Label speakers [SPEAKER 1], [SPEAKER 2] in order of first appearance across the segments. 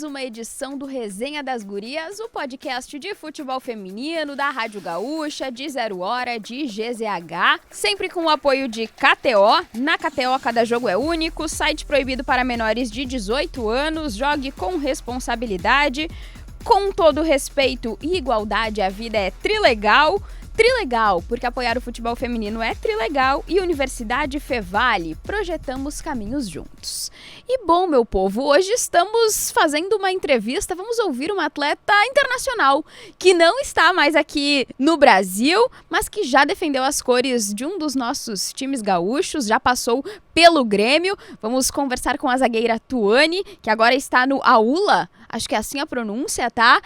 [SPEAKER 1] uma edição do Resenha das Gurias, o podcast de futebol feminino da Rádio Gaúcha, de 0 hora, de GZH, sempre com o apoio de KTO. Na KTO, cada jogo é único, site proibido para menores de 18 anos, jogue com responsabilidade. Com todo respeito e igualdade, a vida é trilegal. Trilegal, porque apoiar o futebol feminino é trilegal, e Universidade Fevale, projetamos caminhos juntos. E bom, meu povo, hoje estamos fazendo uma entrevista, vamos ouvir uma atleta internacional, que não está mais aqui no Brasil, mas que já defendeu as cores de um dos nossos times gaúchos, já passou pelo Grêmio. Vamos conversar com a zagueira Tuane, que agora está no AULA, acho que é assim a pronúncia, tá?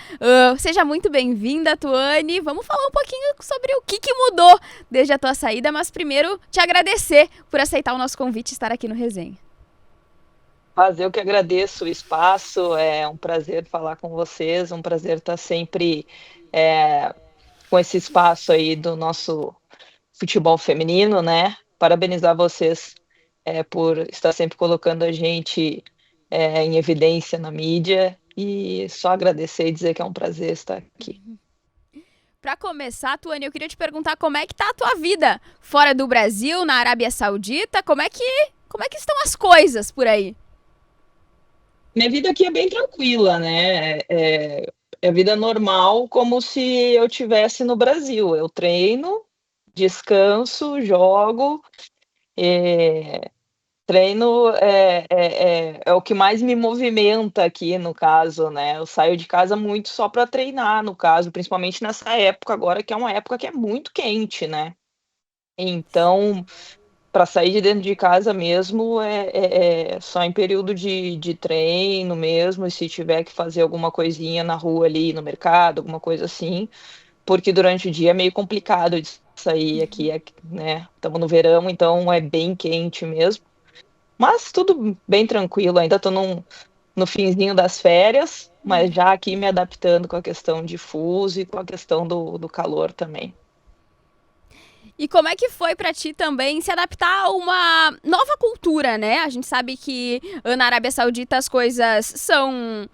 [SPEAKER 1] Seja muito bem-vinda, Tuane. Vamos falar um pouquinho sobre o que mudou desde a tua saída, mas primeiro te agradecer por aceitar o nosso convite e estar aqui no Resenha.
[SPEAKER 2] Eu que agradeço o espaço, é um prazer falar com vocês, um prazer estar sempre com esse espaço aí do nosso futebol feminino, né? Parabenizar vocês por estar sempre colocando a gente em evidência na mídia, e só agradecer e dizer que é um prazer estar aqui.
[SPEAKER 1] Para começar, Tuane, eu queria te perguntar como é que tá a tua vida fora do Brasil, na Arábia Saudita, como é que estão as coisas por aí?
[SPEAKER 2] Minha vida aqui é bem tranquila, né? É vida normal, como se eu tivesse no Brasil. Eu treino, descanso, jogo. Treino é o que mais me movimenta aqui, no caso, né? Eu saio de casa muito só para treinar, no caso, principalmente nessa época agora, que é uma época que é muito quente, né? Então, para sair de dentro de casa mesmo é só em período de treino mesmo, e se tiver que fazer alguma coisinha na rua ali, no mercado, alguma coisa assim, porque durante o dia é meio complicado de sair aqui, né? Estamos no verão, então é bem quente mesmo. Mas tudo bem tranquilo, ainda estou no finzinho das férias, mas já aqui me adaptando com a questão de fuso e com a questão do calor também.
[SPEAKER 1] E como é que foi para ti também se adaptar a uma nova cultura, né? A gente sabe que na Arábia Saudita as coisas são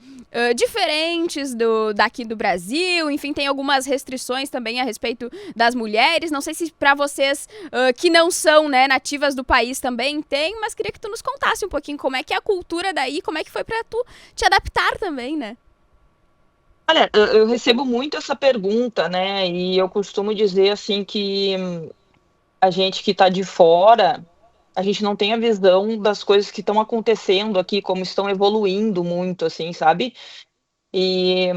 [SPEAKER 1] diferentes daqui do Brasil, enfim, tem algumas restrições também a respeito das mulheres. Não sei se para vocês que não são, né, nativas do país também tem, mas queria que tu nos contasse um pouquinho como é que é a cultura daí, como é que foi para tu te adaptar também, né?
[SPEAKER 2] Olha, eu recebo muito essa pergunta, né? E eu costumo dizer assim que a gente que está de fora, a gente não tem a visão das coisas que estão acontecendo aqui, como estão evoluindo muito, assim, sabe? E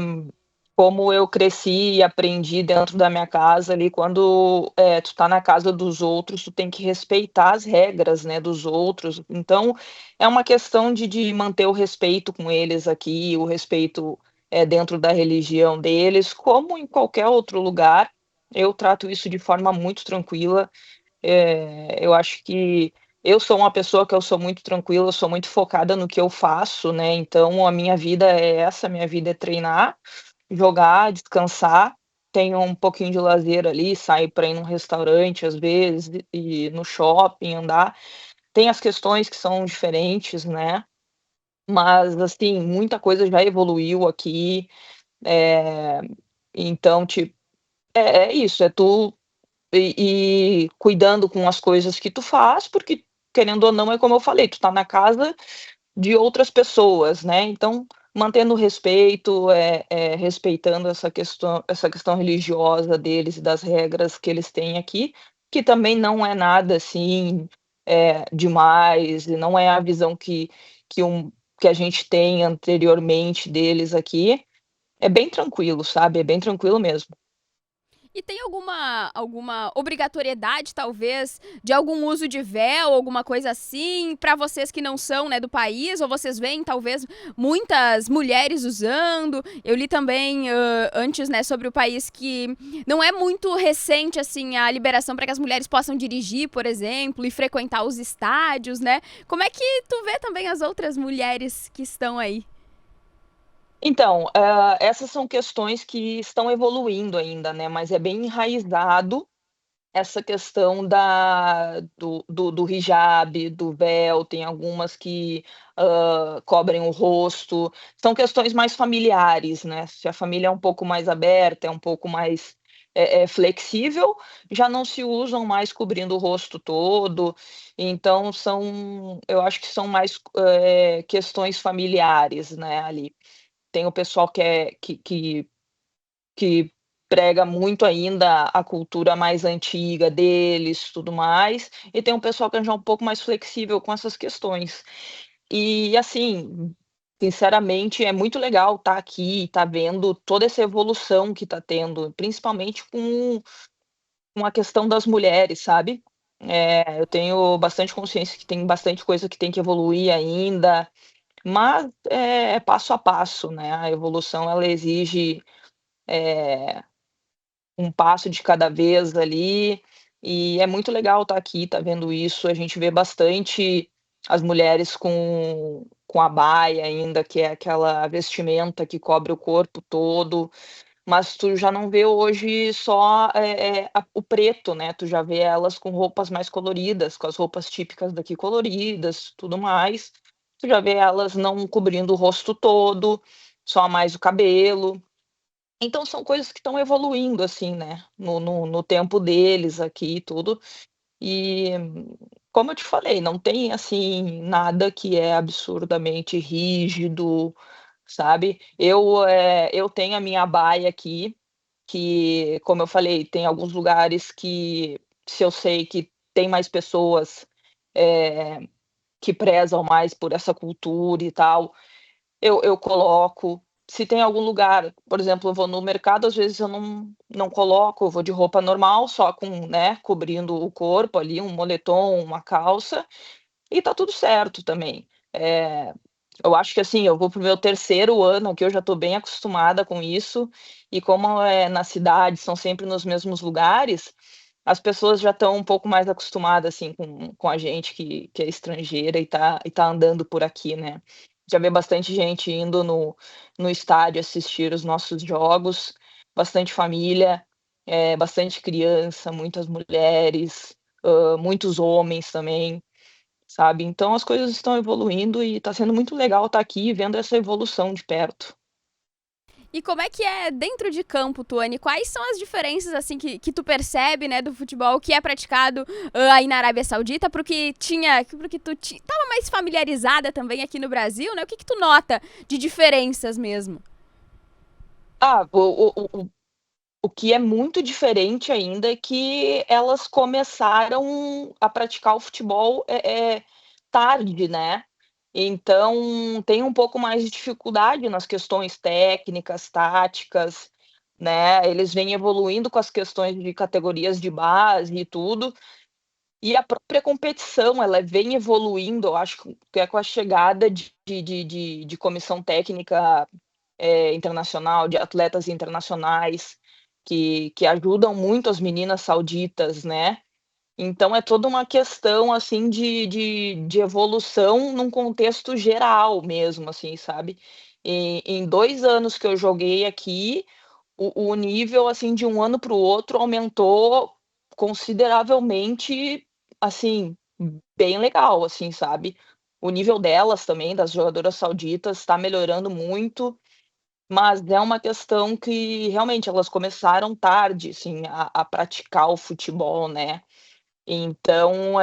[SPEAKER 2] como eu cresci e aprendi dentro da minha casa ali, quando tu tá na casa dos outros, tu tem que respeitar as regras, né, dos outros. Então, é uma questão de manter o respeito com eles aqui, o respeito dentro da religião deles, como em qualquer outro lugar. Eu trato isso de forma muito tranquila. Eu acho que eu sou uma pessoa que eu sou muito tranquila, eu sou muito focada no que eu faço, né? Então a minha vida é essa, minha vida é treinar, jogar, descansar, tenho um pouquinho de lazer ali, sair para ir num restaurante às vezes, e no shopping, andar. Tem as questões que são diferentes, né? Mas assim, muita coisa já evoluiu aqui. é, então, tipo, é isso, é tu e cuidando com as coisas que tu faz, porque querendo ou não, é como eu falei, tu tá na casa de outras pessoas, né? Então, mantendo o respeito, respeitando essa questão religiosa deles e das regras que eles têm aqui, que também não é nada assim demais, e não é a visão que, que a gente tem anteriormente deles aqui. É bem tranquilo, sabe? É bem tranquilo mesmo.
[SPEAKER 1] E tem alguma obrigatoriedade, talvez, de algum uso de véu, alguma coisa assim, para vocês que não são, né, do país? Ou vocês veem, talvez, muitas mulheres usando? Eu li também antes, né, sobre o país que não é muito recente, assim, a liberação para que as mulheres possam dirigir, por exemplo, e frequentar os estádios, né? Como é que tu vê também as outras mulheres que estão aí?
[SPEAKER 2] Então, essas são questões que estão evoluindo ainda, né, mas é bem enraizado essa questão do hijab, do véu, tem algumas que cobrem o rosto. São questões mais familiares, né? Se a família é um pouco mais aberta, é um pouco mais flexível, já não se usam mais cobrindo o rosto todo. Então, eu acho que são mais questões familiares, né, ali. Tem o pessoal que prega muito ainda a cultura mais antiga deles, tudo mais, e tem um pessoal que é já um pouco mais flexível com essas questões. E, assim, sinceramente, é muito legal estar aqui, estar vendo toda essa evolução que está tendo, principalmente com a questão das mulheres, sabe. Eu tenho bastante consciência que tem bastante coisa que tem que evoluir ainda, mas é passo a passo, né, a evolução ela exige, eh um passo de cada vez ali, e é muito legal estar aqui, estar vendo isso. A gente vê bastante as mulheres com a baia ainda, que é aquela vestimenta que cobre o corpo todo, mas tu já não vê hoje só, o preto, né, tu já vê elas com roupas mais coloridas, com as roupas típicas daqui coloridas, tudo mais. Tu já vê elas não cobrindo o rosto todo, só mais o cabelo. Então são coisas que estão evoluindo, assim, né, no tempo deles aqui e tudo. E, como eu te falei, não tem, assim, nada que é absurdamente rígido, sabe. Eu tenho a minha baia aqui, que, como eu falei, tem alguns lugares que, se eu sei que tem mais pessoas, eh, que prezam mais por essa cultura e tal, eu coloco. Se tem algum lugar, por exemplo, eu vou no mercado, às vezes eu não coloco, eu vou de roupa normal, só com, né, cobrindo o corpo ali, um moletom, uma calça, e tá tudo certo também. Eu acho que, assim, eu vou para o meu terceiro ano que eu já estou bem acostumada com isso, e como é na cidade, são sempre nos mesmos lugares, as pessoas já estão um pouco mais acostumadas, assim, com a gente que é estrangeira e tá andando por aqui, né. Já vê bastante gente indo no estádio assistir os nossos jogos, bastante família, bastante criança, muitas mulheres, muitos homens também. Sabe, então as coisas estão evoluindo e está sendo muito legal estar aqui vendo essa evolução de perto.
[SPEAKER 1] E como é que é dentro de campo, Tuane? Quais são as diferenças assim que tu percebe, né, do futebol que é praticado aí na Arábia Saudita pro que tu tava mais familiarizada também aqui no Brasil, né? O que tu nota de diferenças mesmo?
[SPEAKER 2] Ah, o que é muito diferente ainda é que elas começaram a praticar o futebol, tarde, né. Então tem um pouco mais de dificuldade nas questões técnicas, táticas, né, eles vêm evoluindo com as questões de categorias de base e tudo. E a própria competição, ela vem evoluindo, eu acho que é com a chegada de comissão técnica, internacional, de atletas internacionais, que ajudam muito as meninas sauditas, né. Então é toda uma questão, assim, de evolução num contexto geral mesmo, assim, sabe. Em 2 anos que eu joguei aqui, o nível, assim, de um ano para o outro aumentou consideravelmente, assim, bem legal, assim, sabe. O nível delas também, das jogadoras sauditas, está melhorando muito, mas é uma questão que realmente elas começaram tarde, assim, a praticar o futebol, né. Então,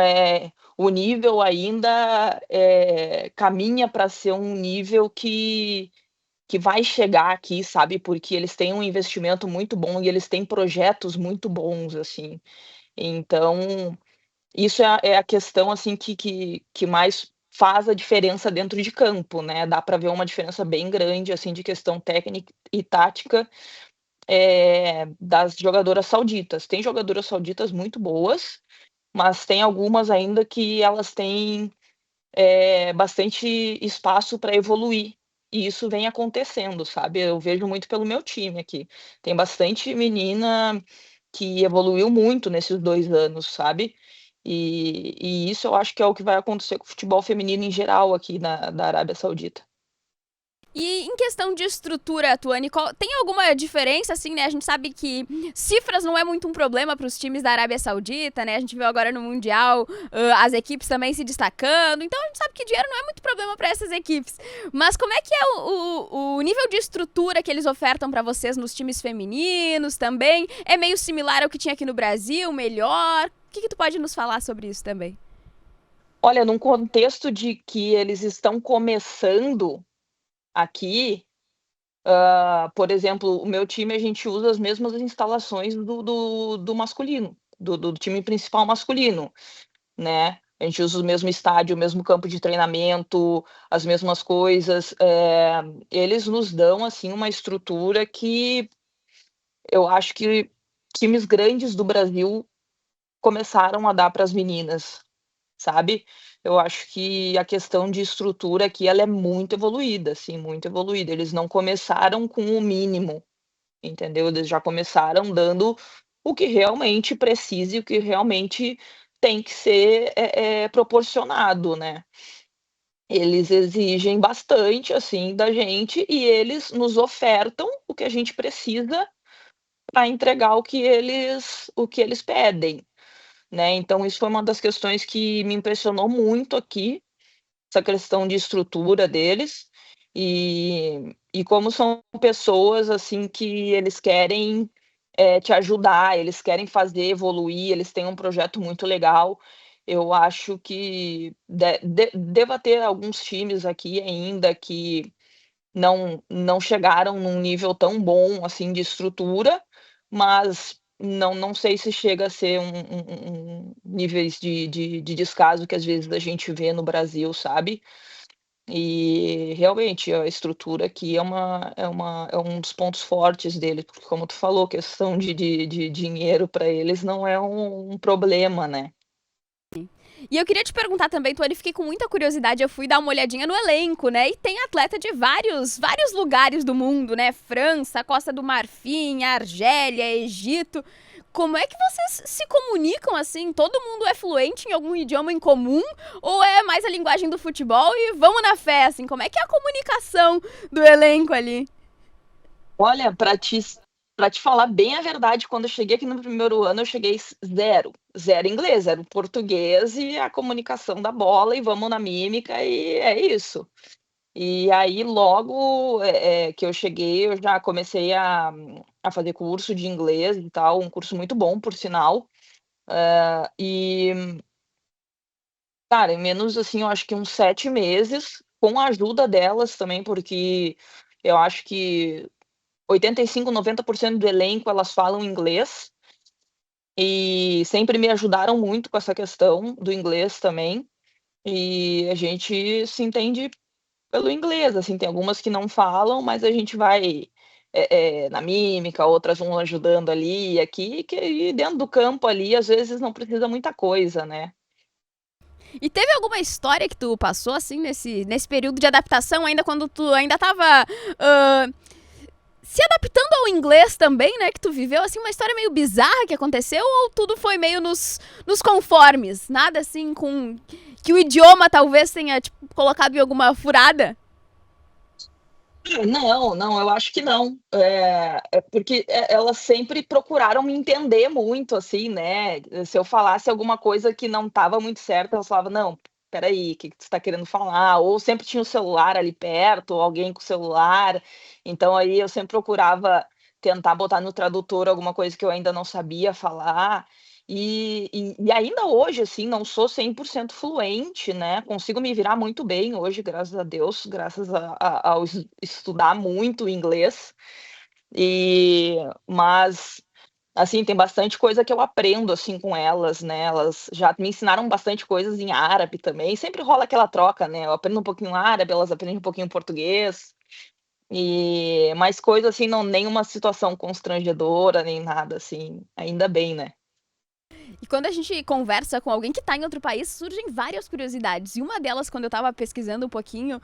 [SPEAKER 2] o nível ainda, caminha para ser um nível que vai chegar aqui, sabe, porque eles têm um investimento muito bom e eles têm projetos muito bons, assim. Então, isso é a questão, assim, que mais faz a diferença dentro de campo, né, dá para ver uma diferença bem grande, assim, de questão técnica e tática, das jogadoras sauditas. Tem jogadoras sauditas muito boas, mas tem algumas ainda que elas têm bastante espaço para evoluir, e isso vem acontecendo, sabe. Eu vejo muito pelo meu time aqui. Tem bastante menina que evoluiu muito nesses 2 anos, sabe. E isso eu acho que é o que vai acontecer com o futebol feminino em geral aqui da Arábia Saudita.
[SPEAKER 1] E em questão de estrutura, Tuane, tem alguma diferença, assim, né? A gente sabe que cifras não é muito um problema para os times da Arábia Saudita, né? A gente viu agora no Mundial as equipes também se destacando. Então a gente sabe que dinheiro não é muito problema para essas equipes. Mas como é que é o nível de estrutura que eles ofertam para vocês nos times femininos também? É meio similar ao que tinha aqui no Brasil, melhor? O que tu pode nos falar sobre isso também?
[SPEAKER 2] Olha, num contexto de que eles estão começando aqui, por exemplo, o meu time, a gente usa as mesmas instalações do masculino, do time principal masculino, né. A gente usa o mesmo estádio, o mesmo campo de treinamento, as mesmas coisas. Eles nos dão, assim, uma estrutura que eu acho que times grandes do Brasil começaram a dar para as meninas, sabe. Eu acho que a questão de estrutura aqui, ela é muito evoluída, assim, muito evoluída. Eles não começaram com o mínimo, entendeu. Eles já começaram dando o que realmente precisa e o que realmente tem que ser, proporcionado, né. Eles exigem bastante, assim, da gente e eles nos ofertam o que a gente precisa para entregar o que eles pedem, né. Então isso foi uma das questões que me impressionou muito aqui, essa questão de estrutura deles, e como são pessoas, assim, que eles querem, te ajudar, eles querem fazer evoluir, eles têm um projeto muito legal. Eu acho que deva ter alguns times aqui ainda que não chegaram num nível tão bom, assim, de estrutura, mas não sei se chega a ser níveis de descaso que às vezes a gente vê no Brasil, sabe. E realmente a estrutura aqui é um dos pontos fortes dele, porque como tu falou, questão de dinheiro para eles não é um problema, né.
[SPEAKER 1] E eu queria te perguntar também, Tuane, fiquei com muita curiosidade, eu fui dar uma olhadinha no elenco, né? E tem atleta de vários lugares do mundo, né? França, Costa do Marfim, Argélia, Egito. Como é que vocês se comunicam assim? Todo mundo é fluente em algum idioma em comum? Ou é mais a linguagem do futebol e vamos na fé, assim? Como é que é a comunicação do elenco ali?
[SPEAKER 2] Olha, para te falar bem a verdade, quando eu cheguei aqui no primeiro ano, eu cheguei zero, zero inglês, zero português e a comunicação da bola e vamos na mímica e é isso. E aí logo, que eu cheguei, eu já comecei a fazer curso de inglês e tal, um curso muito bom, por sinal. E, cara, em menos, assim, eu acho que uns 7 meses, com a ajuda delas também, porque eu acho que 85, 90% do elenco, elas falam inglês, e sempre me ajudaram muito com essa questão do inglês também, e a gente se entende pelo inglês, assim, tem algumas que não falam, mas a gente vai, na mímica, outras vão ajudando ali e aqui, que e dentro do campo ali, às vezes não precisa muita coisa, né.
[SPEAKER 1] E teve alguma história que tu passou, assim, nesse período de adaptação, ainda quando tu ainda tava se adaptando ao inglês também, né? Que tu viveu, assim, uma história meio bizarra que aconteceu? Ou tudo foi meio nos conformes? Nada, assim, com... que o idioma talvez tenha, tipo, colocado em alguma furada?
[SPEAKER 2] Não, não, eu acho que não. É porque elas sempre procuraram me entender muito, assim, né. Se eu falasse alguma coisa que não estava muito certa, elas falavam: "Não, espera aí, que tu está querendo falar?" Ou sempre tinha o celular ali perto, ou alguém com o celular, então aí eu sempre procurava tentar botar no tradutor alguma coisa que eu ainda não sabia falar. E ainda hoje, assim, não sou 100% fluente, né, consigo me virar muito bem hoje, graças a Deus, graças ao estudar muito inglês, mas, assim, tem bastante coisa que eu aprendo, assim, com elas, né, elas já me ensinaram bastante coisas em árabe também, sempre rola aquela troca, né, eu aprendo um pouquinho árabe, elas aprendem um pouquinho português, mas coisa assim, não, nenhuma situação constrangedora, nem nada assim, ainda bem, né.
[SPEAKER 1] E quando a gente conversa com alguém que tá em outro país, surgem várias curiosidades. E uma delas, quando eu tava pesquisando um pouquinho,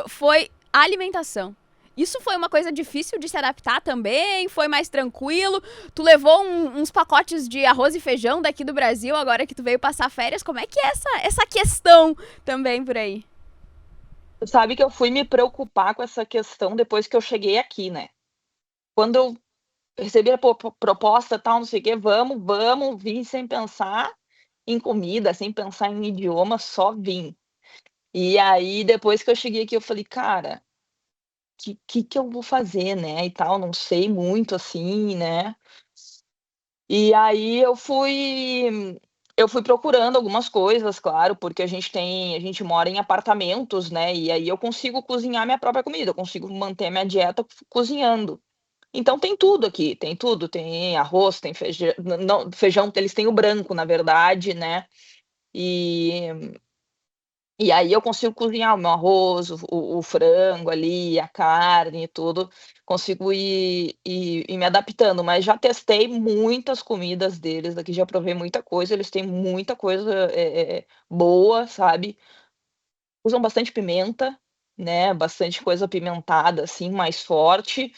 [SPEAKER 1] foi a alimentação. Isso foi uma coisa difícil de se adaptar também? Foi mais tranquilo? Tu levou uns pacotes de arroz e feijão daqui do Brasil, agora que tu veio passar férias. Como é que é essa questão também por aí?
[SPEAKER 2] Sabe que eu fui me preocupar com essa questão depois que eu cheguei aqui, né. Quando eu recebi a proposta, tal, não sei o quê, vamos, vamos, vim sem pensar em comida, sem pensar em idioma, só vim. E aí depois que eu cheguei aqui eu falei: "Cara, que eu vou fazer, né, e tal, não sei muito, assim, né". E aí eu fui procurando algumas coisas, claro, porque a gente mora em apartamentos, né, e aí eu consigo cozinhar minha própria comida, eu consigo manter minha dieta cozinhando. Então tem tudo aqui, tem tudo, tem arroz, tem feijão, não, feijão eles têm o branco, na verdade, né, e e aí eu consigo cozinhar o meu arroz, o frango ali, a carne e tudo, consigo ir me adaptando, mas já testei muitas comidas deles aqui, já provei muita coisa, eles têm muita coisa, boa, sabe. Usam bastante pimenta, né, bastante coisa apimentada, assim, mais forte.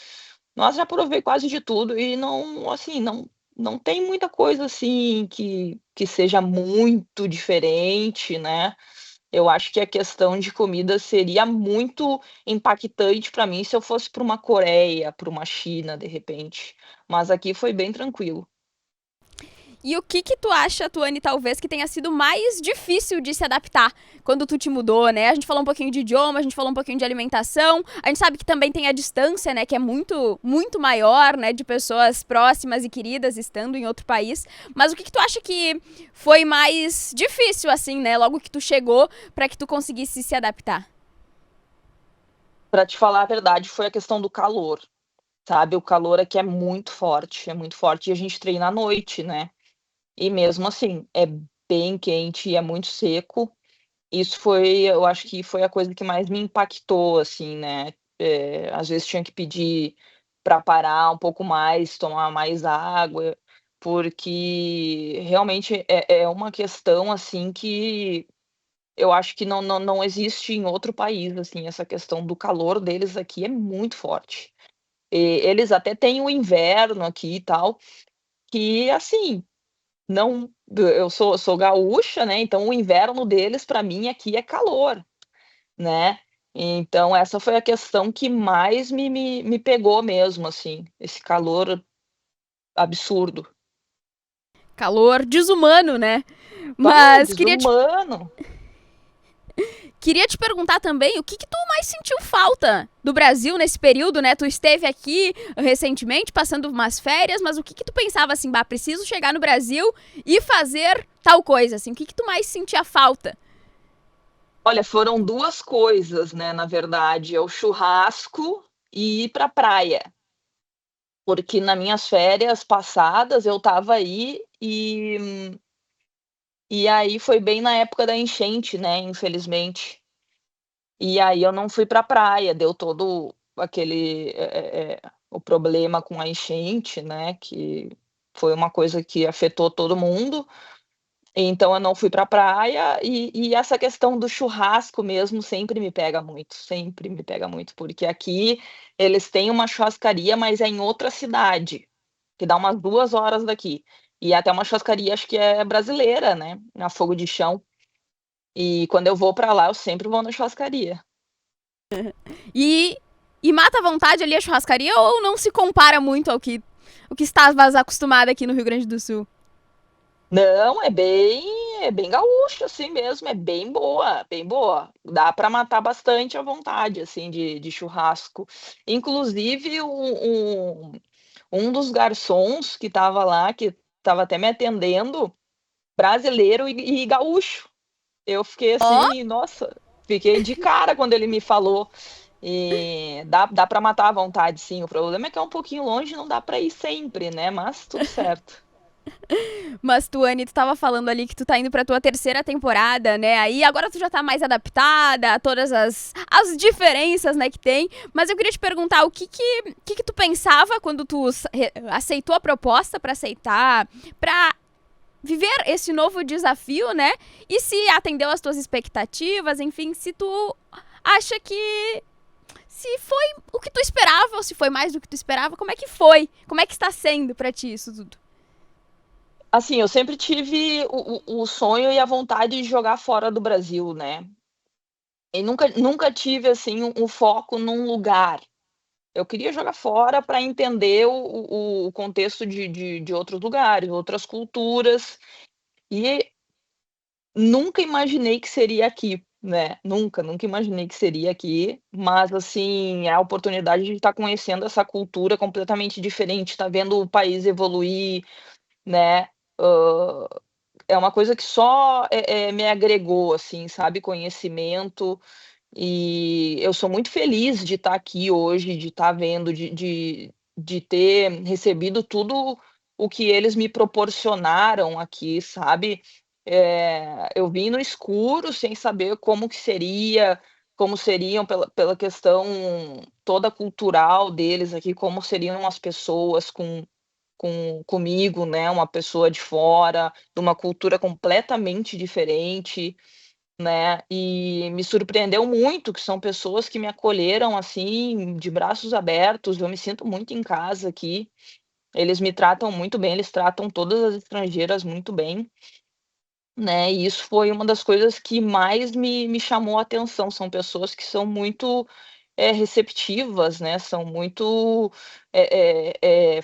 [SPEAKER 2] Nossa, já provei quase de tudo e não, assim, não tem muita coisa, assim, que seja muito diferente, né. Eu acho que a questão de comida seria muito impactante para mim se eu fosse para uma Coreia, para uma China, de repente, mas aqui foi bem tranquilo.
[SPEAKER 1] E o que que tu acha, Tuane, talvez que tenha sido mais difícil de se adaptar quando tu te mudou, né? A gente falou um pouquinho de idioma, a gente falou um pouquinho de alimentação, a gente sabe que também tem a distância, né, que é muito, muito maior, né, de pessoas próximas e queridas estando em outro país. Mas o que que tu acha que foi mais difícil, assim, né, logo que tu chegou, para que tu conseguisse se adaptar?
[SPEAKER 2] Para te falar a verdade, foi a questão do calor, sabe, o calor aqui é muito forte e a gente treina à noite, né, e mesmo assim, é bem quente e é muito seco. Isso foi, eu acho que foi a coisa que mais me impactou, assim, né, às vezes tinha que pedir para parar um pouco mais, tomar mais água, porque realmente é uma questão, assim, que eu acho que não existe em outro país, assim, essa questão do calor deles aqui é muito forte. Eles até têm o inverno aqui e tal, que assim, não, eu sou gaúcha, né, então o inverno deles para mim aqui é calor, né. Então essa foi a questão que mais me pegou mesmo, assim, esse calor absurdo.
[SPEAKER 1] Calor desumano, né?
[SPEAKER 2] Ah,
[SPEAKER 1] Mas
[SPEAKER 2] desumano.
[SPEAKER 1] queria te perguntar também o que que tu mais sentiu falta do Brasil nesse período, né? Tu esteve aqui recentemente passando umas férias, mas o que que tu pensava assim, bah, preciso chegar no Brasil e fazer tal coisa, assim, o que que tu mais sentia falta?
[SPEAKER 2] Olha, foram 2 coisas, né, na verdade, é o churrasco e ir pra praia, porque nas minhas férias passadas eu estava aí e aí foi bem na época da enchente, né, infelizmente. E aí eu não fui pra praia, deu todo aquele, o problema com a enchente, né, que foi uma coisa que afetou todo mundo. Então eu não fui pra praia e essa questão do churrasco mesmo sempre me pega muito, porque aqui eles têm uma churrascaria, mas é em outra cidade, que dá umas 2 horas daqui. E é até uma churrascaria acho que é brasileira, né, a fogo de chão. E quando eu vou pra lá, eu sempre vou na churrascaria.
[SPEAKER 1] E, e mata à vontade ali a churrascaria ou não se compara muito ao que o que estavas acostumada aqui no Rio Grande do Sul?
[SPEAKER 2] Não, é bem gaúcho, assim mesmo, é bem boa, bem boa. Dá para matar bastante à vontade, assim, de churrasco. Inclusive, um dos garçons que estava lá, que estava até me atendendo, brasileiro e gaúcho. Eu fiquei
[SPEAKER 1] Ó,
[SPEAKER 2] assim, nossa, fiquei de cara quando ele me falou. E dá para matar à vontade, sim. O problema é que é um pouquinho longe, não dá para ir sempre, né? Mas tudo certo.
[SPEAKER 1] mas Tuane, tu tava falando ali que tu tá indo pra tua terceira temporada, né? Aí agora tu já tá mais adaptada a todas as diferenças, né, que tem. Mas eu queria te perguntar o que que tu pensava quando tu aceitou a proposta pra aceitar, pra viver esse novo desafio, né? E se atendeu às tuas expectativas, enfim, se tu acha que se foi o que tu esperava ou se foi mais do que tu esperava, como é que foi? Como é que está sendo pra ti isso tudo?
[SPEAKER 2] Assim, eu sempre tive o sonho e a vontade de jogar fora do Brasil, né. E nunca tive, assim, um foco num lugar. Eu queria jogar fora para entender o contexto de outros lugares, outras culturas, e nunca imaginei que seria aqui, né, nunca imaginei que seria aqui, mas, assim, a oportunidade de estar conhecendo essa cultura completamente diferente, estar vendo o país evoluir, né, hã, é uma coisa que só, me agregou, assim, sabe, conhecimento, e eu sou muito feliz de estar aqui hoje, de estar vendo, de ter recebido tudo o que eles me proporcionaram aqui, sabe. Eu vim no escuro sem saber como que seria, como seriam pela questão toda cultural deles aqui, como seriam as pessoas comigo, né, uma pessoa de fora, de uma cultura completamente diferente. Né, e me surpreendeu muito que são pessoas que me acolheram, assim, de braços abertos, eu me sinto muito em casa aqui, eles me tratam muito bem, eles tratam todas as estrangeiras muito bem, né, e isso foi uma das coisas que mais me chamou a atenção, são pessoas que são muito, receptivas, né, são muito,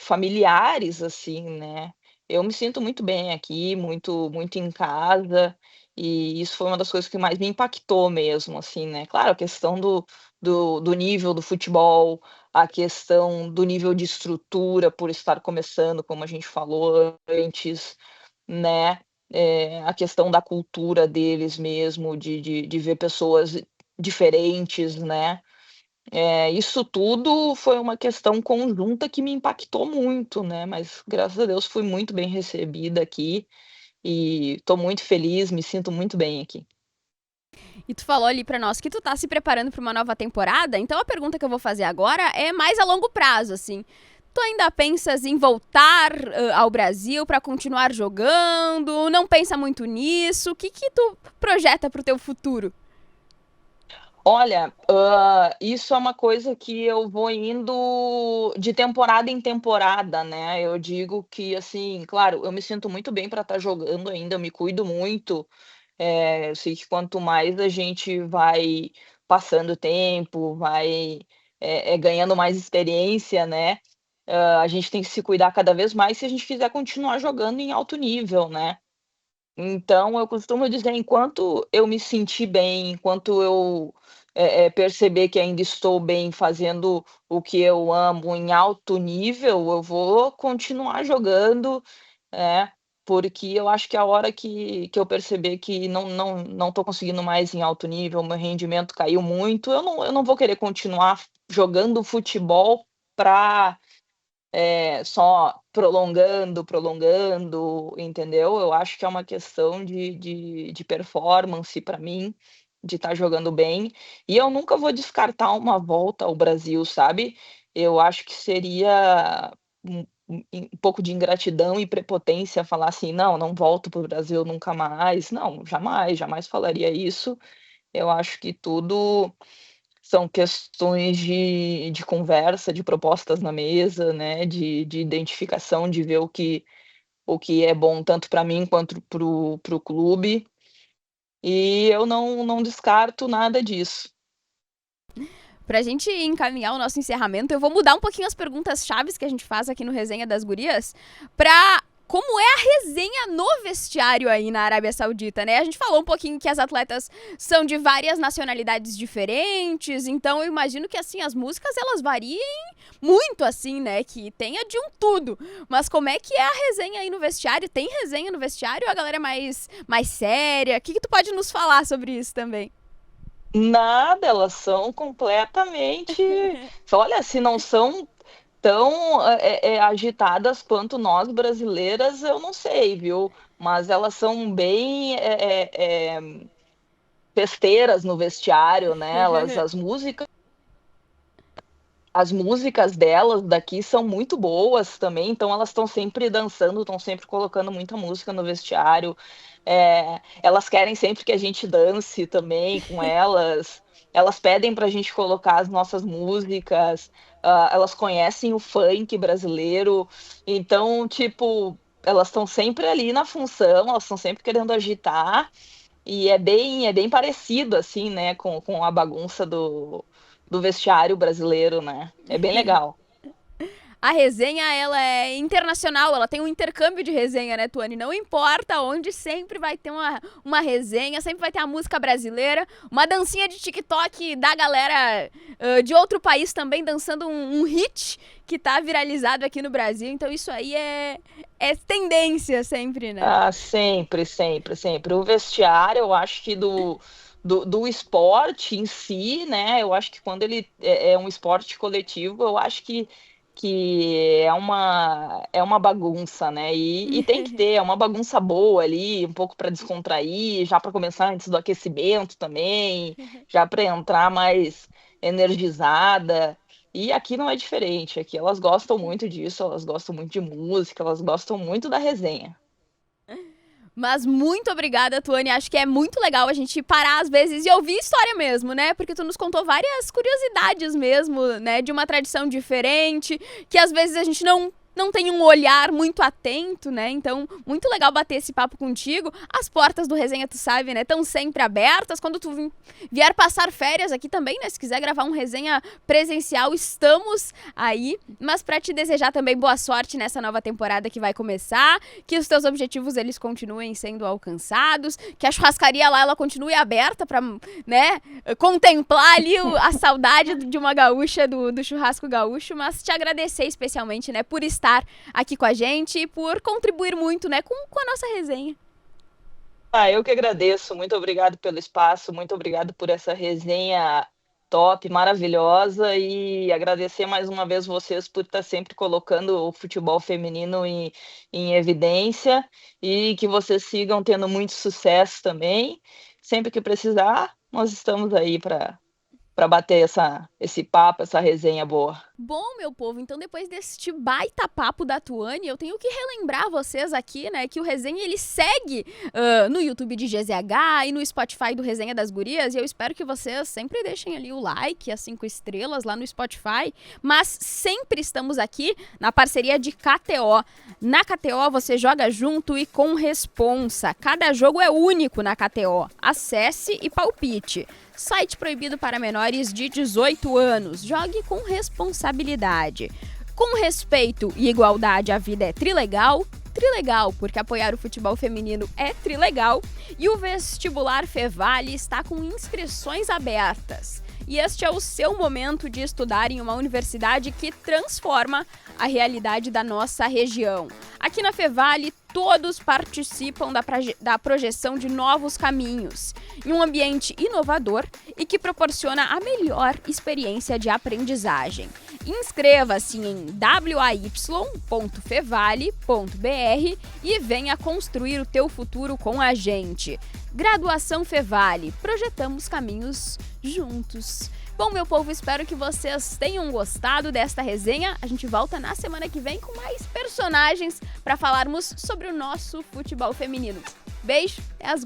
[SPEAKER 2] familiares, assim, né. Eu me sinto muito bem aqui, muito em casa, e isso foi uma das coisas que mais me impactou mesmo, assim, né. Claro, a questão do nível do futebol, a questão do nível de estrutura por estar começando, como a gente falou antes, né, a questão da cultura deles mesmo, de ver pessoas diferentes, né. Isso tudo foi uma questão conjunta que me impactou muito, né, mas graças a Deus fui muito bem recebida aqui, e estou muito feliz, me sinto muito bem aqui.
[SPEAKER 1] E tu falou ali pra nós que tu tá se preparando pra uma nova temporada, então a pergunta que eu vou fazer agora é mais a longo prazo, assim. Tu ainda pensas em voltar ao Brasil pra continuar jogando? Não pensa muito nisso? O que que tu projeta pro teu futuro?
[SPEAKER 2] Olha, isso é uma coisa que eu vou indo de temporada em temporada, né, eu digo que, assim, claro, eu me sinto muito bem para estar jogando ainda, eu me cuido muito. Eu sei que quanto mais a gente vai passando o tempo, vai, ganhando mais experiência, né, a gente tem que se cuidar cada vez mais se a gente quiser continuar jogando em alto nível, né. Então eu costumo dizer, enquanto eu me sentir bem, enquanto eu, perceber que ainda estou bem fazendo o que eu amo em alto nível, eu vou continuar jogando, porque eu acho que a hora que eu perceber que não estou conseguindo mais em alto nível, meu rendimento caiu muito, eu não vou querer continuar jogando futebol para só prolongando, entendeu? Eu acho que é uma questão de performance para mim, de estar jogando bem, e eu nunca vou descartar uma volta ao Brasil, sabe? Eu acho que seria um pouco de ingratidão e prepotência falar assim: "Não, não volto para o Brasil nunca mais". Não, jamais, jamais falaria isso. Eu acho que tudo são questões de conversa, de propostas na mesa, né, de identificação, de ver o que é bom tanto para mim quanto para o clube, e eu não descarto nada disso.
[SPEAKER 1] Pra gente encaminhar o nosso encerramento, eu vou mudar um pouquinho as perguntas chaves que a gente faz aqui no Resenha das Gurias pra como é a resenha no vestiário aí na Arábia Saudita, né? A gente falou um pouquinho que as atletas são de várias nacionalidades diferentes, então eu imagino que assim as músicas elas variem muito assim, né? Que tenha de um tudo. Mas como é que é a resenha aí no vestiário? Tem resenha no vestiário ou a galera é mais séria? O que tu pode nos falar sobre isso também?
[SPEAKER 2] Nada, elas são completamente olha, se não são tão, agitadas quanto nós brasileiras, eu não sei, viu, mas elas são bem, festeiras no vestiário, né, elas as músicas delas daqui são muito boas também, então elas estão sempre dançando, estão sempre colocando muita música no vestiário. Elas querem sempre que a gente dance também com elas. Elas pedem para a gente colocar as nossas músicas. Elas conhecem o funk brasileiro, então, tipo, elas estão sempre ali na função, elas estão sempre querendo agitar. E é bem parecido, assim, né, com a bagunça do vestiário brasileiro, né? É bem legal.
[SPEAKER 1] A resenha, ela é internacional, ela tem um intercâmbio de resenha, né, Tuane? Não importa onde, sempre vai ter uma resenha, sempre vai ter a música brasileira, uma dancinha de TikTok da galera de outro país também dançando um hit que tá viralizado aqui no Brasil. Então isso aí é tendência sempre, né?
[SPEAKER 2] Ah, sempre, sempre, sempre. O vestiário, eu acho que do esporte em si, né? Eu acho que quando ele é um esporte coletivo, eu acho que é uma bagunça, né? E tem que ter, é uma bagunça boa ali, um pouco para descontrair, já para começar antes do aquecimento também, já para entrar mais energizada. E aqui não é diferente, aqui elas gostam muito disso, elas gostam muito de música, elas gostam muito da resenha.
[SPEAKER 1] Mas muito obrigada, Tuane. Acho que é muito legal a gente parar às vezes e ouvir história mesmo, né? Porque tu nos contou várias curiosidades mesmo, né? De uma tradição diferente, que às vezes a gente não tem um olhar muito atento, né? Então, muito legal bater esse papo contigo. As portas do Resenha, tu sabe, né? Estão sempre abertas. Quando tu vier passar férias aqui também, né? Se quiser gravar um Resenha presencial, estamos aí. Mas pra te desejar também boa sorte nessa nova temporada que vai começar, que os teus objetivos, eles continuem sendo alcançados, que a churrascaria lá, ela continue aberta pra, né? Contemplar ali a saudade de uma gaúcha, do churrasco gaúcho, mas te agradecer especialmente, né? Por estar aqui com a gente e por contribuir muito, né, com a nossa resenha.
[SPEAKER 2] Ah, eu que agradeço. Muito obrigado pelo espaço, muito obrigado por essa resenha top, maravilhosa e agradecer mais uma vez vocês por estar sempre colocando o futebol feminino em evidência e que vocês sigam tendo muito sucesso também. Sempre que precisar, nós estamos aí para bater esse papo, essa resenha boa.
[SPEAKER 1] Bom, meu povo, então depois deste baita papo da Tuane, eu tenho que relembrar vocês aqui, né, que o Resenha, ele segue no YouTube de GZH e no Spotify do Resenha das Gurias, e eu espero que vocês sempre deixem ali o like, as 5 estrelas lá no Spotify, mas sempre estamos aqui na parceria de KTO. Na KTO você joga junto e com responsa. Cada jogo é único na KTO. Acesse e palpite. Site proibido para menores de 18 anos. Jogue com responsabilidade. Com respeito e igualdade, a vida é trilegal. Trilegal, porque apoiar o futebol feminino é trilegal. E o vestibular Fevale está com inscrições abertas. E este é o seu momento de estudar em uma universidade que transforma a realidade da nossa região. Aqui na Fevale, todos participam da projeção de novos caminhos, em um ambiente inovador e que proporciona a melhor experiência de aprendizagem. Inscreva-se em way.fevale.br e venha construir o teu futuro com a gente. Graduação Fevale, projetamos caminhos juntos. Bom, meu povo, espero que vocês tenham gostado desta resenha. A gente volta na semana que vem com mais personagens para falarmos sobre o nosso futebol feminino. Beijo, até as